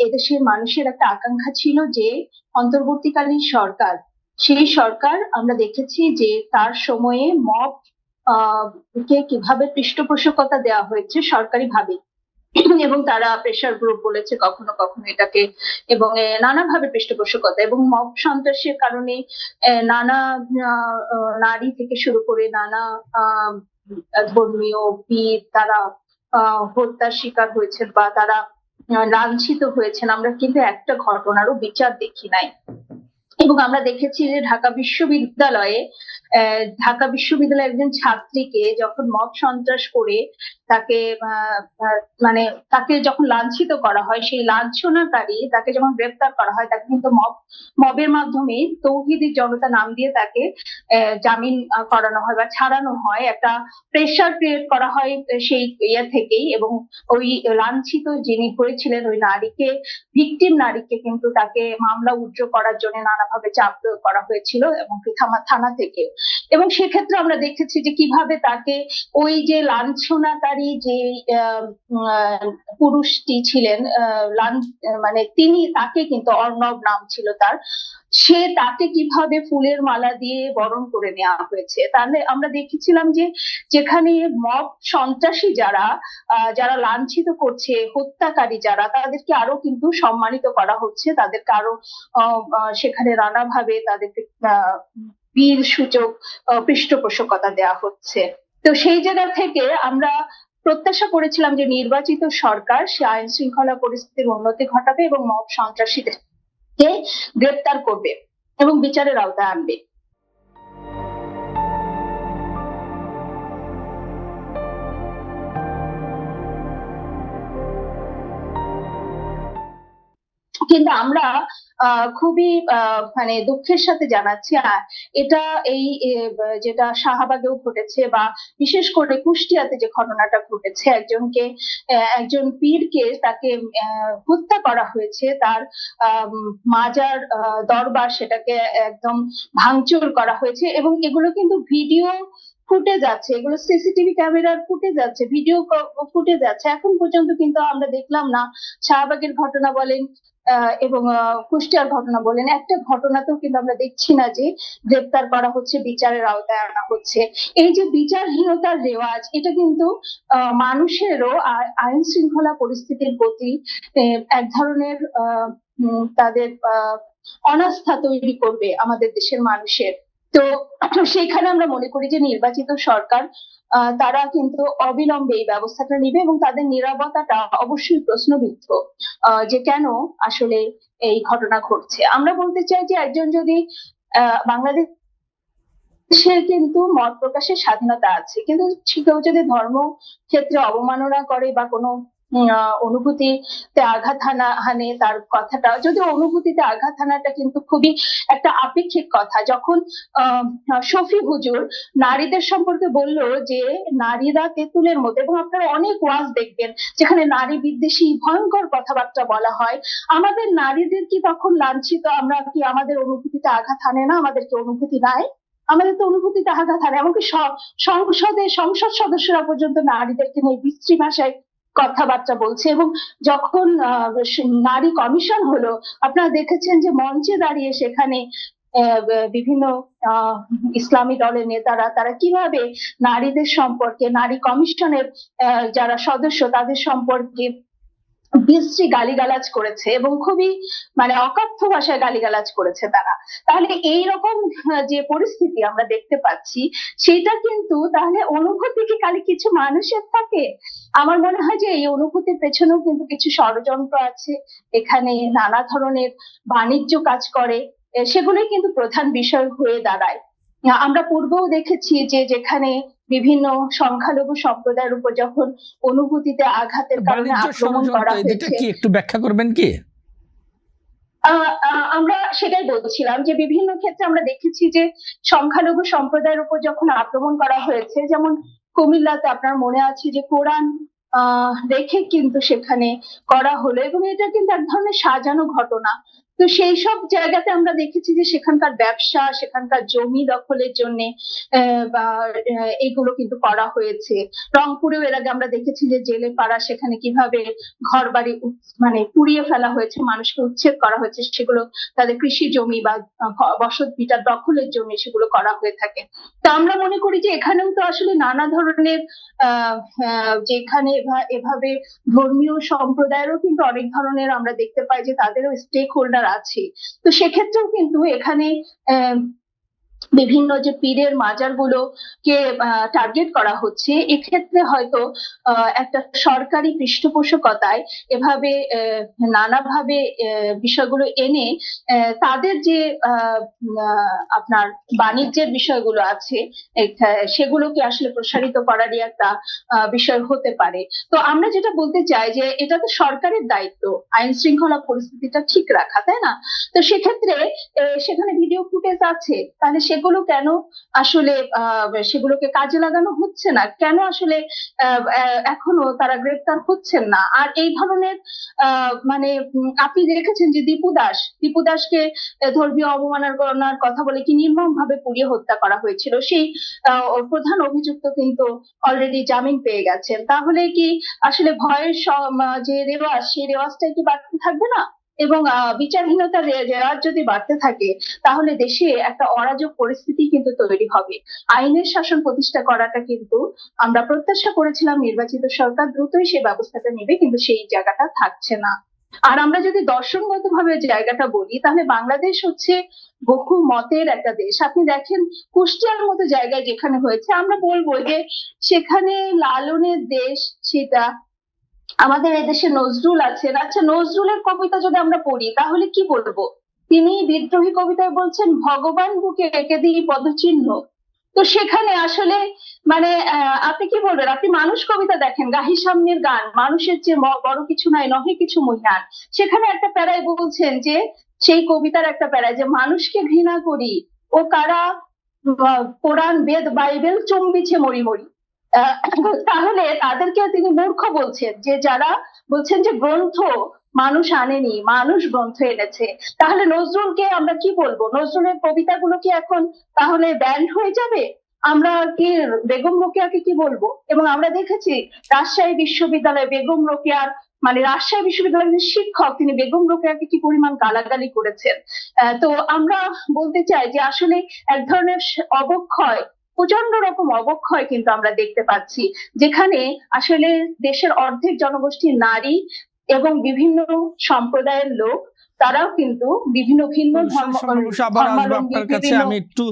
এদেশের মানুষের একটা আকাঙ্ক্ষা ছিল যে অন্তর্বর্তীকালীন সরকার, সেই সরকার আমরা দেখেছি যে তার সময়ে মব কে কিভাবে পৃষ্ঠপোষকতা দেওয়া হয়েছে সরকারি ভাবে, এবং তারা প্রেশার গ্রুপ বলেছে কখনো কখনো এটাকে, এবং নানাভাবে পৃষ্ঠপোষকতা এবং মব সন্ত্রাসের কারণে নানা নারী থেকে শুরু করে নানা ধর্মীয় পীর তারা হত্যার শিকার হয়েছে বা তারা লাঞ্ছিত হয়েছেন। আমরা কিন্তু একটা ঘটনারও বিচার দেখি নাই। এবং আমরা দেখেছি যে ঢাকা বিশ্ববিদ্যালয়ের একজন ছাত্রীকে যখন মব সন্ত্রাস করে তাকে মানে তাকে যখন লাঞ্ছিত করা হয়, সেই লাঞ্ছনাকারী তাকে যখন গ্রেপ্তার করা হয়, তাকে কিন্তু মবের মাধ্যমে তৌহিদি জনতা নাম দিয়ে তাকে জামিন করানো হয় বা ছাড়ানো হয়, একটা প্রেশার ক্রিয়েট করা হয় সেই ইয়ে থেকেই। এবং ওই লাঞ্ছিত যিনি হয়েছিলেন ওই নারীকে, ভিকটিম নারীকে কিন্তু তাকে মামলা উজ্র করার জন্য নানাভাবে চাপ প্রয়োগ করা হয়েছিল এবং থানা থেকে। এবং সেক্ষেত্রে আমরা দেখেছি যে কিভাবে তাকে ওই যে লাঞ্ছনাকারী যে পুরুষটি ছিলেন, মানে তিনি তাকে কিন্তু অর্ণব নাম ছিল তার, তাকে কিভাবে ফুলের মালা দিয়ে বরণ করে নেওয়া হয়েছে। তাহলে আমরা দেখেছিলাম যে যেখানে মব সন্ত্রাসী যারা যারা লাঞ্ছিত করছে, হত্যাকারী যারা, তাদেরকে আরো কিন্তু সম্মানিত করা হচ্ছে, তাদেরকে আরো সেখানে নানাভাবে তাদেরকে বীর সূচক পৃষ্ঠপোষকতা দেওয়া হচ্ছে। তো সেই জায়গা থেকে আমরা প্রত্যাশা করেছিলাম যে নির্বাচিত সরকার সে আইন শৃঙ্খলা পরিস্থিতির উন্নতি ঘটাবে এবং মব সন্ত্রাসীদেরকে গ্রেপ্তার করবে এবং বিচারের আওতায় আনবে। কিন্তু আমরা খুবই মানে দুঃখের সাথে জানাচ্ছি এটা এই যেটা শাহবাগেও ঘটেছে বা বিশেষ করে কুষ্টিয়াতে যে ঘটনাটা ঘটেছে, একজন পীরকে তাকে হত্যা করা হয়েছে, তার মাজার দরবার সেটাকে একদম ভাঙচুর করা হয়েছে। এবং এগুলো কিন্তু ভিডিও ফুটেজ আছে, এগুলো সিসিটিভি ক্যামেরার ফুটেজ আছে, ভিডিও ফুটেজ আছে। এখন পর্যন্ত কিন্তু আমরা দেখলাম না শাহবাগের ঘটনা বলেন এবং কুষ্টিয়ার ঘটনা বলেন, একটা ঘটনাতেও কিন্তু আমরা দেখছি না যে গ্রেপ্তার করা হচ্ছে, বিচারের আওতায় আনা হচ্ছে। এই যে বিচারহীনতার রেওয়াজ, এটা কিন্তু মানুষেরও আইন শৃঙ্খলা পরিস্থিতির প্রতি এক ধরনের তাদের অনাস্থা তৈরি করবে আমাদের দেশের মানুষের। তো সেখানে আমরা মনে করি যে নির্বাচিত সরকার তারা কিন্তু অবিলম্বে এই ব্যবস্থাটা নিবে এবং তাদের নীরবতাটা অবশ্যই প্রশ্নবিদ্ধ যে কেন আসলে এই ঘটনা ঘটছে। আমরা বলতে চাই যে একজন যদি বাংলাদেশে কিন্তু মত প্রকাশের স্বাধীনতা আছে, কিন্তু কেউ যদি ধর্ম ক্ষেত্রে অবমাননা করে বা কোনো অনুভূতিতে আঘাত হানে, তার কথাটা যদি অনুভূতিতে আঘাত হানাটা কিন্তু খুবই একটা আপেক্ষিক কথা। যখন শফি হুজুর নারীদের সম্পর্কে বলল যে নারীরা তেঁতুলের মতো, এবং আপনারা অনেক ওয়াজ দেখবেন যেখানে নারী বিদ্বেষী ভয়ঙ্কর কথাবার্তা বলা হয়, আমাদের নারীদের কি তখন লাঞ্ছিত? আমরা কি আমাদের অনুভূতিতে আঘাত হানে না? আমাদের কি অনুভূতি নাই? আমাদের তো অনুভূতিতে আঘাত হানে। এমনকি সংসদ সদস্যরা পর্যন্ত নারীদেরকে নিয়ে বিশ্রী ভাষায় কথাবার্তা বলছে। এবং যখন নারী কমিশন হলো, আপনারা দেখেছেন যে মঞ্চে দাঁড়িয়ে সেখানে বিভিন্ন ইসলামী দলের নেতারা তারা কিভাবে নারীদের সম্পর্কে, নারী কমিশনের যারা সদস্য তাদের সম্পর্কে বিশ্রী গালিগালাজ করেছে এবং খুবই মানে অকথ্য ভাষায় গালিগালাজ করেছে তারা। তাহলে এইরকম যে পরিস্থিতি আমরা দেখতে পাচ্ছি, সেটা কিন্তু তাহলে অনুভূতি কি খালি কিছু মানুষের থাকে? আমার মনে হয় যে এই অনুভূতির পেছনেও কিন্তু কিছু ষড়যন্ত্র আছে, এখানে নানা ধরনের বাণিজ্য কাজ করে, সেগুলোই কিন্তু প্রধান বিষয় হয়ে দাঁড়ায়। আমরা পূর্বেও দেখেছি যে যেখানে বিভিন্ন সংখ্যালঘু সম্প্রদায়ের উপর যখন অনুভূতিতে আঘাতের কারণে আক্রমণ করা হয়েছে, কি একটু ব্যাখ্যা করবেন কি? আমরা সেটাই বলছিলাম যে বিভিন্ন ক্ষেত্রে আমরা দেখেছি যে সংখ্যালঘু সম্প্রদায়ের উপর যখন আক্রমণ করা হয়েছে, যেমন কুমিল্লাতে আপনার মনে আছে যে কোরআন রেখে কিন্তু সেখানে করা হলো, এবং এটা কিন্তু এক ধরনের সাজানো ঘটনা। তো সেই সব জায়গাতে আমরা দেখেছি যে সেখানকার ব্যবসা, সেখানকার জমি দখলের জন্য বা এগুলো কিন্তু করা হয়েছে। রংপুরেও এর আগে আমরা দেখেছি যে জেলে পাড়া, সেখানে কিভাবে ঘর বাড়ি মানে পুড়িয়ে ফেলা হয়েছে, মানুষকে উচ্ছেদ করা হয়েছে, সেগুলো তাদের কৃষি জমি বা বসত ভিটার দখলের জন্য সেগুলো করা হয়ে থাকে। তা আমরা মনে করি যে এখানেও তো আসলে নানা ধরনের যেখানে এভাবে ধর্মীয় সম্প্রদায়েরও কিন্তু অনেক ধরনের আমরা দেখতে পাই যে তাদেরও স্টেক হোল্ডার আছে। তো সেক্ষেত্রেও কিন্তু এখানে বিভিন্ন যে পীরের মাজার গুলোকে টার্গেট করা হচ্ছে, এক্ষেত্রে হয়তো একটা সরকারি পৃষ্ঠপোষকতায় এভাবে নানাভাবে বিষয়গুলো এনে তাদের যে আপনার বাণিজ্যের বিষয়গুলো আছে সেগুলোকে আসলে প্রসারিত করারই একটা বিষয় হতে পারে। তো আমরা যেটা বলতে চাই যে এটা তো সরকারের দায়িত্ব আইন শৃঙ্খলা পরিস্থিতিটা ঠিক রাখা, তাই না? তো সেক্ষেত্রে সেখানে ভিডিও ফুটেজ আছে, তাহলে সেগুলো কেন আসলে সেগুলোকে কাজে লাগানো হচ্ছে না? কেন আসলে এখনো তারা গ্রেপ্তার হচ্ছেন না? আর এই ধরনের মানে আপনি দেখেছেন যে দীপু দাসকে ধর্মীয় অবমাননার কথা বলে কি নির্মম ভাবে পুড়িয়ে হত্যা করা হয়েছিল। সেই প্রধান অভিযুক্ত কিন্তু অলরেডি জামিন পেয়ে গেছেন। তাহলে কি আসলে ভয়ের যে রেওয়াজ, সেই রেওয়াজটাই কি বাড়তে থাকবে না? এবং বিচারহীনতার রেওয়াজ যদি বাড়তে থাকে, তাহলে দেশে একটা অরাজক পরিস্থিতি কিন্তু তৈরি হবে। আইনের শাসন প্রতিষ্ঠা করাটা কিন্তু আমরা প্রত্যাশা করেছিলাম নির্বাচিত সরকার দ্রুতই সেই ব্যবস্থাটা নেবে, কিন্তু সেই জায়গাটা থাকছে না। আর আমরা যদি দর্শনগত ভাবে জায়গাটা বলি, তাহলে বাংলাদেশ হচ্ছে বহু মতের একটা দেশ। আপনি দেখেন কুষ্টিয়ার মতো জায়গায় যেখানে হয়েছে, আমরা বলবো যে সেখানে লালনের দেশ সেটা। আমাদের এদেশে নজরুল আছেন, আচ্ছা নজরুলের কবিতা যদি আমরা পড়ি তাহলে কি বলবো? তিনি বিদ্রোহী কবিতায় বলছেন ভগবান বুকে এঁকে দিই পদচিহ্ন। তো সেখানে আসলে মানে আপনি কি বলবেন? আপনি মানুষ কবিতা দেখেন, গাহি সামনের গান, মানুষের চেয়ে বড় কিছু নাই, নহে কিছু মহিয়ান। সেখানে একটা প্যারায় বলছেন যে, সেই কবিতার একটা প্যারায় যে মানুষকে ঘৃণা করি ও কারা কোরআন বেদ বাইবেল চুম্বিছে মরি মরি। তাহলে তাদেরকে তিনি মূর্খ বলছেন, যে যারা বলছেন যে গ্রন্থ মানুষ আনেনি, মানুষ গ্রন্থ এনেছে। তাহলে নজরুলকে আমরা কি বলবো? নজরুলের কবিতাগুলো কি এখন তাহলে ব্যান্ড হয়ে যাবে? আমরা কি বেগম রোকেয়াকে কি বলবো? এবং আমরা দেখেছি রাজশাহী বিশ্ববিদ্যালয়ে বেগম রোকেয়ার মানে রাজশাহী বিশ্ববিদ্যালয়ের শিক্ষক তিনি বেগম রোকেয়াকে কি পরিমাণ গালাগালি করেছেন। তো আমরা বলতে চাই যে আসলে এক ধরনের অবক্ষয়, প্রচন্ড রকম অবক্ষয় কিন্তু আমরা দেখতে পাচ্ছি, যেখানে আসলে দেশের অর্ধেক জনগোষ্ঠী নারী এবং বিভিন্ন সম্প্রদায়ের লোক, তারাও কিন্তু বিভিন্ন ভিন্ন আবার আসবো আপনার কাছে। আমি একটু